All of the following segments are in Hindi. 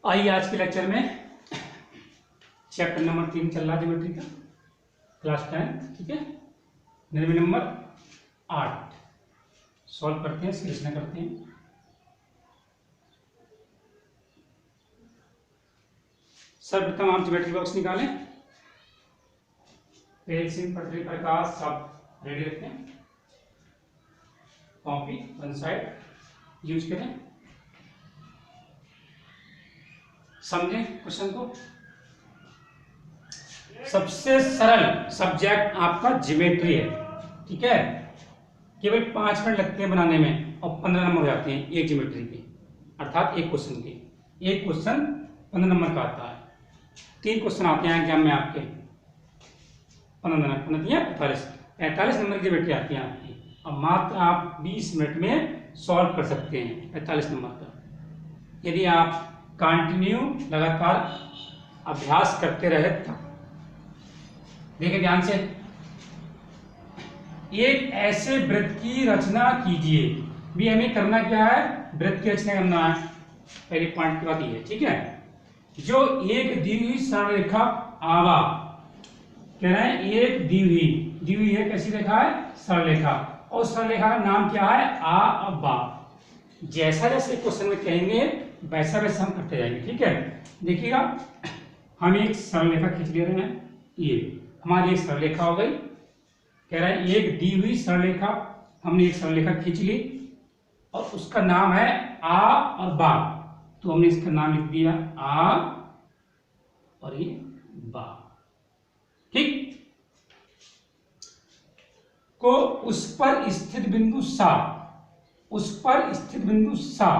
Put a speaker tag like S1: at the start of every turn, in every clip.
S1: आइए आज के लेक्चर में चैप्टर नंबर 3 चल रहा है ज्योमेट्री का, क्लास 10। ठीक है, निर्णय नंबर 8 सॉल्व करते हैं, सॉल्यूशन करते हैं। सर्वप्रथम आप ज्योमेट्री बॉक्स निकालें, पेंसिल, पटरी, प्रकाश सब रेडी रखें, कॉपी वन साइड यूज करें, समझें क्वेश्चन को। सबसे सरल सब्जेक्ट आपका ज्योमेट्री है। ठीक है, केवल 5 मिनट लगते हैं बनाने में और 15 नंबर हो जाते हैं एक ज्योमेट्री के, अर्थात एक क्वेश्चन के। एक क्वेश्चन 15 नंबर का आता है। 3 क्वेश्चन आते हैं एग्जाम में आपके 15 नंबर, 45 नंबर की ज्योमेट्री आती है आपकी, और मात्र आप 20 मिनट में सॉल्व कर सकते हैं 45 नंबर का, यदि आप कंटिन्यू लगातार अभ्यास करते रहे तब। देखिए ध्यान से, एक ऐसे वृत्त की रचना कीजिए। भी हमें करना क्या है, वृत्त की रचना करना है, पहले पॉइंट की बात ये है। ठीक है, जो एक दी हुई सरल रेखा आवा कह रहे हैं, एक दी हुई है, कैसी रेखा है, सरल रेखा, और सरल रेखा का नाम क्या है, आ और बा। जैसा जैसे क्वेश्चन में कहेंगे वैसा वैसा हम करते जाएंगे। ठीक है, देखिएगा, हम एक सरल रेखा खींच ले रहे हैं, ये हमारी एक सरल रेखा हो गई। कह रहा है एक दी हुई सरल रेखा, हमने एक सरल रेखा खींच ली और उसका नाम है आ और बा, तो हमने इसका नाम लिख दिया आ और ये बा। ठीक, को उस पर स्थित बिंदु सा, उस पर स्थित बिंदु सा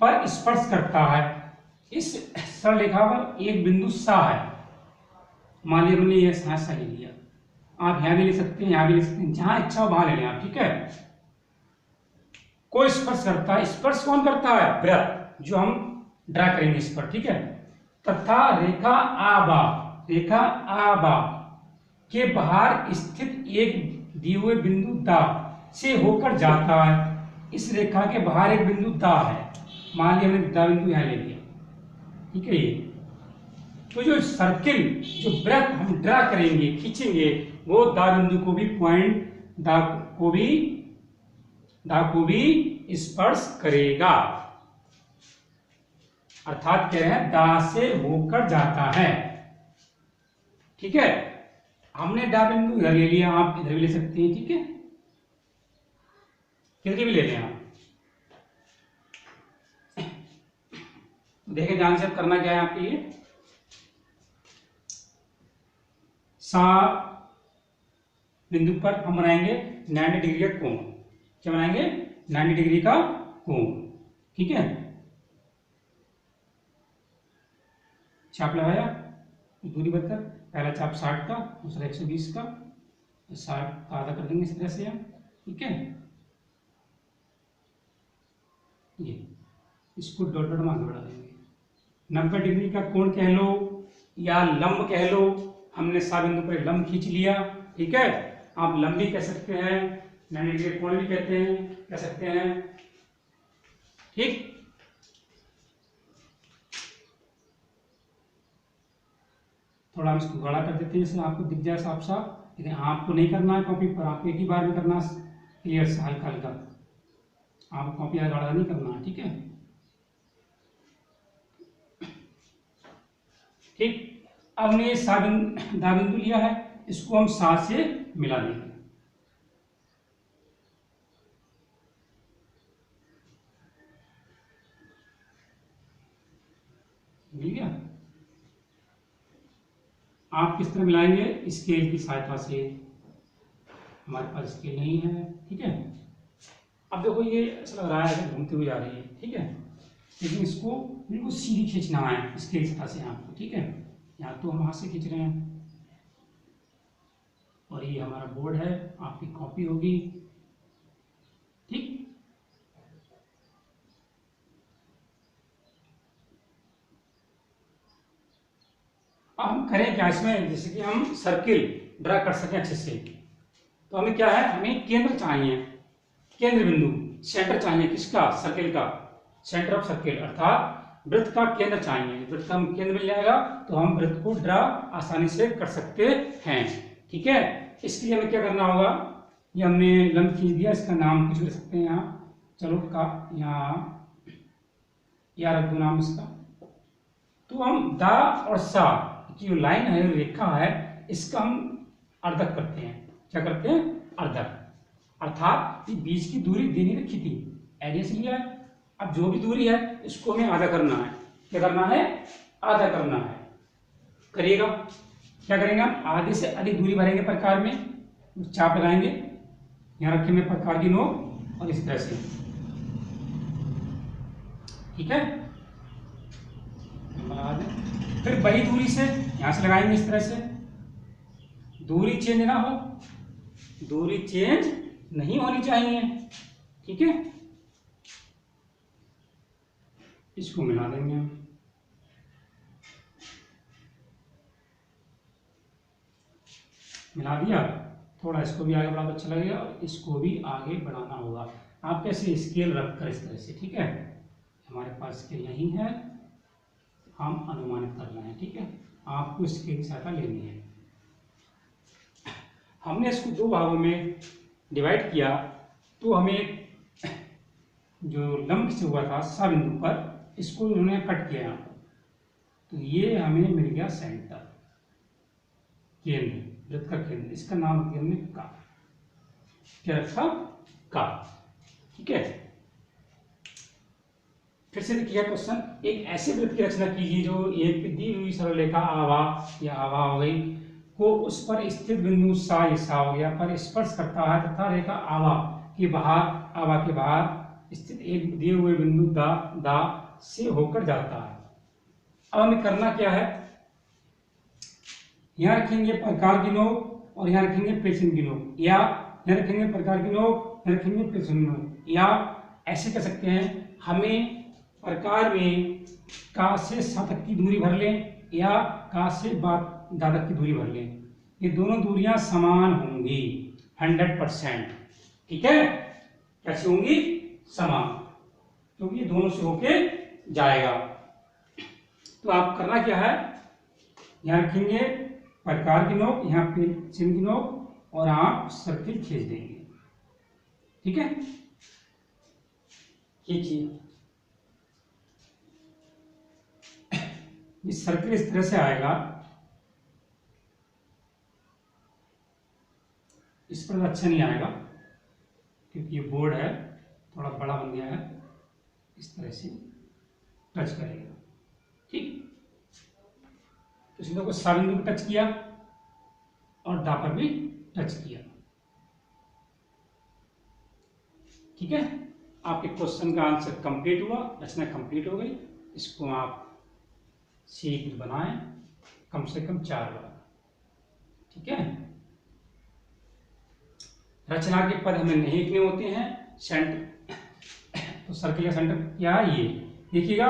S1: पर स्पर्श करता है। इस सरल रेखा पर एक बिंदु सा है, मान लीजिए हमने ये सा ले लिया, आप यहां भी ले सकते हैं, यहां भी ले सकते हैं, जहां इच्छा हो वहां ले लें आप। ठीक है, कोई स्पर्श करता है, स्पर्श कौन करता है, वृत्त जो हम ड्रा करेंगे इस पर। ठीक है, तथा रेखा आबा, रेखा आबा के बाहर स्थित एक दिए हुए बिंदु दा से होकर जाता है। इस रेखा के बाहर एक बिंदु दा है, मान लिया हमने दा बिंदु यहां ले लिया। ठीक है, ये तो जो सर्किल, जो वृत्त हम ड्रा करेंगे, खींचेंगे, वो दा बिंदु को भी पॉइंट दा को भी स्पर्श करेगा, अर्थात कह रहे हैं दा से होकर जाता है। ठीक है, हमने दा बिंदु इधर ले लिया, आप इधर भी ले सकते हैं। ठीक है, किधर भी ले लें आप। देखें ध्यान से, अब करना क्या है आपके लिए, सा बिंदु पर हम बनाएंगे 90 डिग्री का कोण। क्या बनाएंगे, 90 डिग्री का कोण। ठीक है, चाप लगाया, दूरी बढ़कर, पहला चाप 60 का, दूसरा 120 का, 60 का आधा कर देंगे इस तरह से हम। ठीक है, ये इसको डॉट डॉट में आगे बढ़ा देंगे। 90 डिग्री का कोण कह लो या लंब कह लो, हमने सा बिंदु पर लंब खींच लिया। ठीक है, आप लंब भी कह सकते हैं, 90 डिग्री कोण भी कहते हैं, कह सकते हैं। ठीक, थोड़ा हम इसको गाढ़ा कर देते हैं जिससे आपको दिख जाए साफ साफ, लेकिन आपको नहीं करना है कॉपी पर, आपको एक ही बार में करना क्लियर से, हल्का हल्का, आपको कॉपी गाढ़ा नहीं करना है। ठीक है, ठीक, अब हमने ये दा बिंदु लिया है, इसको हम सा से मिला देंगे। मिल गया। आप किस तरह मिलाएंगे, स्केल की सहायता से, हमारे पास स्केल नहीं है। ठीक है, अब देखो ये ऐसा लग रहा है घूमते हुए जा रही है। ठीक है, लेकिन इसको बिल्कुल सीधी खींचना है स्केल की सहायता से आपको। ठीक है, यहाँ तो हम हाथ से खींच रहे हैं, और ये हमारा बोर्ड है, आपकी कॉपी होगी। ठीक, अब हम करें क्या इसमें, जैसे कि हम सर्किल ड्रा कर सकें अच्छे से, तो हमें क्या है, हमें केंद्र चाहिए, केंद्र बिंदु, सेंटर चाहिए किसका, सर्किल का, सेंटर ऑफ सर्किल, अर्थात वृत्त का केंद्र चाहिए, वृत्त का केंद्र मिल जाएगा तो हम वृत्त को ड्रा आसानी से कर सकते हैं। ठीक है, इसके लिए हमें क्या करना होगा, ये हमने लंब खींच दिया, इसका नाम कुछ भी रख सकते हैं यहाँ, चलो का यहाँ या रख दो नाम इसका। तो हम दा और सा की जो लाइन है, रेखा है, इसका हम अर्धक करते हैं। क्या करते हैं, अर्धक, अर्थात ये बीच की दूरी देनी रखी थी, एरिया से लिया है, अब जो भी दूरी है इसको हमें आधा करना है। क्या करना है, आधा करना है। करिएगा, क्या करेंगे हम, आधे से अधिक दूरी भरेंगे प्रकार में, चाप लगाएंगे, यहाँ रखेंगे प्रकार की नोक और इस तरह से। ठीक है, फिर वही दूरी से यहां से लगाएंगे इस तरह से। दूरी चेंज ना हो, दूरी चेंज नहीं होनी चाहिए। ठीक है, इसको मिला देंगे हम, मिला दिया, थोड़ा इसको भी आगे बढ़ा तो अच्छा लगेगा और इसको भी आगे बढ़ाना होगा। आप कैसे स्केल रखकर इस तरह से, ठीक है, हमारे पास स्केल यही है, हम अनुमानित कर रहे हैं। ठीक है, आपको स्केल की सहायता लेनी है। हमने इसको दो भागों में डिवाइड किया, तो हमें जो लंब से हुआ था सा बिंदु पर, इसको उन्होंने कट किया, तो ये हमें मिल गया सेंटर, केंद्र, वृत्त का केंद्र, इसका नाम रख दिया हमने का। क्या रखा, का। ठीक है, फिर से देखिए क्वेश्चन, एक ऐसे वृत्त की रचना कीजिए जो एक दी हुई सरल रेखा आवा या आवा हो गई को उस पर स्थित बिंदु सा, ये सा हो गया, पर स्पर्श करता है तथा रेखा आवा के बाहर स्थित एक दिए हुए बिंदु दा से होकर जाता है। अब हमें करना क्या है, यहाँ रखेंगे प्रकार की नोक और यहाँ रखेंगे पेंसिल की नोक, या यहाँ रखेंगे प्रकार की नोक, यहाँ रखेंगे पेंसिल की नोक, या ऐसे कर सकते हैं, हमें प्रकार में का से सा तक की दूरी भर लें या का से दा तक की दूरी भर लें, ये दोनों दूरियां समान होंगी 100%। ठीक है, कैसी होंगी, समान, क्योंकि ये दोनों से होके जाएगा। तो आप करना क्या है, यहाँ रखेंगे प्रकार की नोक, यहाँ पेंसिल की नोक और आप सर्किल खींच देंगे। ठीक है, खींचिए, ये सर्किल इस तरह से आएगा, इस पर अच्छा नहीं आएगा क्योंकि ये बोर्ड है, थोड़ा बड़ा बन गया है, इस तरह से टच करेगा। ठीक, तो सीधा को सा बिंदु को टच किया और दा पर भी टच किया। ठीक है, आपके क्वेश्चन का आंसर कंप्लीट हुआ, रचना कंप्लीट हो गई। इसको आप शीघ्र बनाएं, कम से कम 4 बार। ठीक है, रचना के पद हमें नहीं लिखने होते हैं, सेंटर, तो सर्किल का सेंटर क्या है, ये देखिएगा,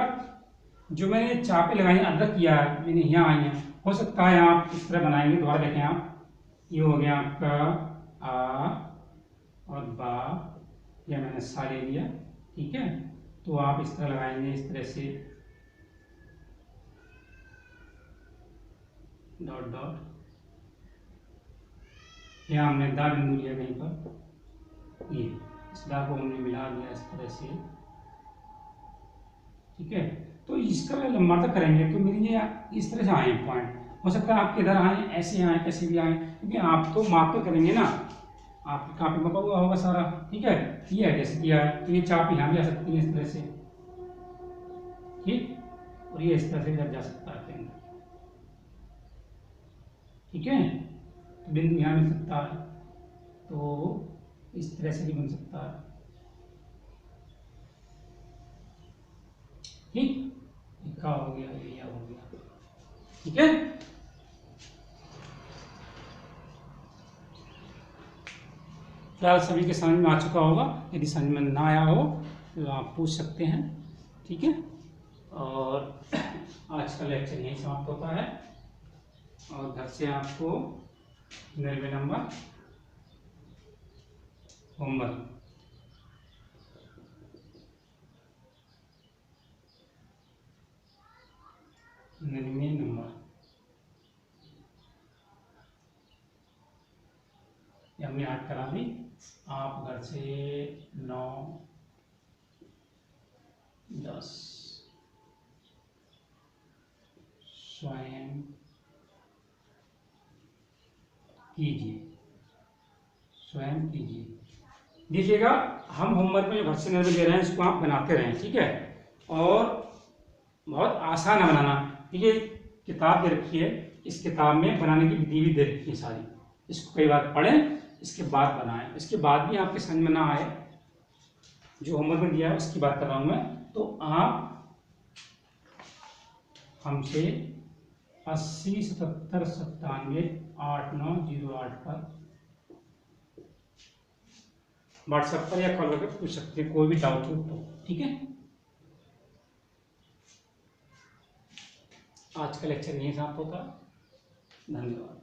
S1: जो मैंने चापे लगाई अर्धक किया है, मैंने यहाँ आई है, हो सकता है आप इस तरह बनाएंगे, दोबारा देखें आप, ये हो गया आपका आ और बा, या मैंने सा ले लिया। ठीक है, तो आप इस तरह लगाएंगे, इस तरह से डॉट डॉट, यहाँ हमने दा बिंदु लिया कहीं पर, ये इस दा को हमने मिला दिया इस तरह से। ठीक है, तो इसका लंबाता करेंगे तो मेरी ये इस तरह से आए पॉइंट, हो सकता है आपके इधर आए, ऐसे आए, कैसे भी आए, क्योंकि आप तो माप कर करेंगे ना, आपकी कापी में हुआ होगा सारा। ठीक है, ये है जैसे किया है, तो ये चाप यहाँ भी आ सकती है इस तरह से। ठीक, और ये इस तरह से इधर जा सकता है केंद्र। ठीक है, तो बिंदु यहाँ मिल सकता है, तो इस तरह से भी बन सकता है। ठीक, का हो गया, ये हो गया। ठीक है, क्या सभी के समझ में आ चुका होगा? यदि समझ में ना आया हो तो आप पूछ सकते हैं। ठीक है, और आज का लेक्चर यहीं समाप्त होता है, और घर से आपको 90 नंबर होमवर्क 99 नंबर, ये हमने याद करा दी। आप घर से 9, 10 स्वयं कीजिए, स्वयं कीजिए। देखिएगा, हम होमवर्क में जो घर से निर्देश दे रहे हैं इसको आप बनाते रहें, ठीक है। और बहुत आसान है बनाना, क्योंकि किताब दे रखी है, इस किताब में बनाने की विधि भी दे रखी है सारी। इसको कई बार पढ़ें, इसके बाद बनाएं। इसके बाद भी आपके समझ में ना आए, जो होमवर्क में दिया है उसकी बात कर रहा हूँ मैं, तो आप हमसे 80 77 97 8908 पर व्हाट्सएप पर या कॉल करके पूछ सकते हैं, कोई भी डाउट हो तो, ठीक है। आज का लेक्चर यहीं समाप्त होता है। धन्यवाद।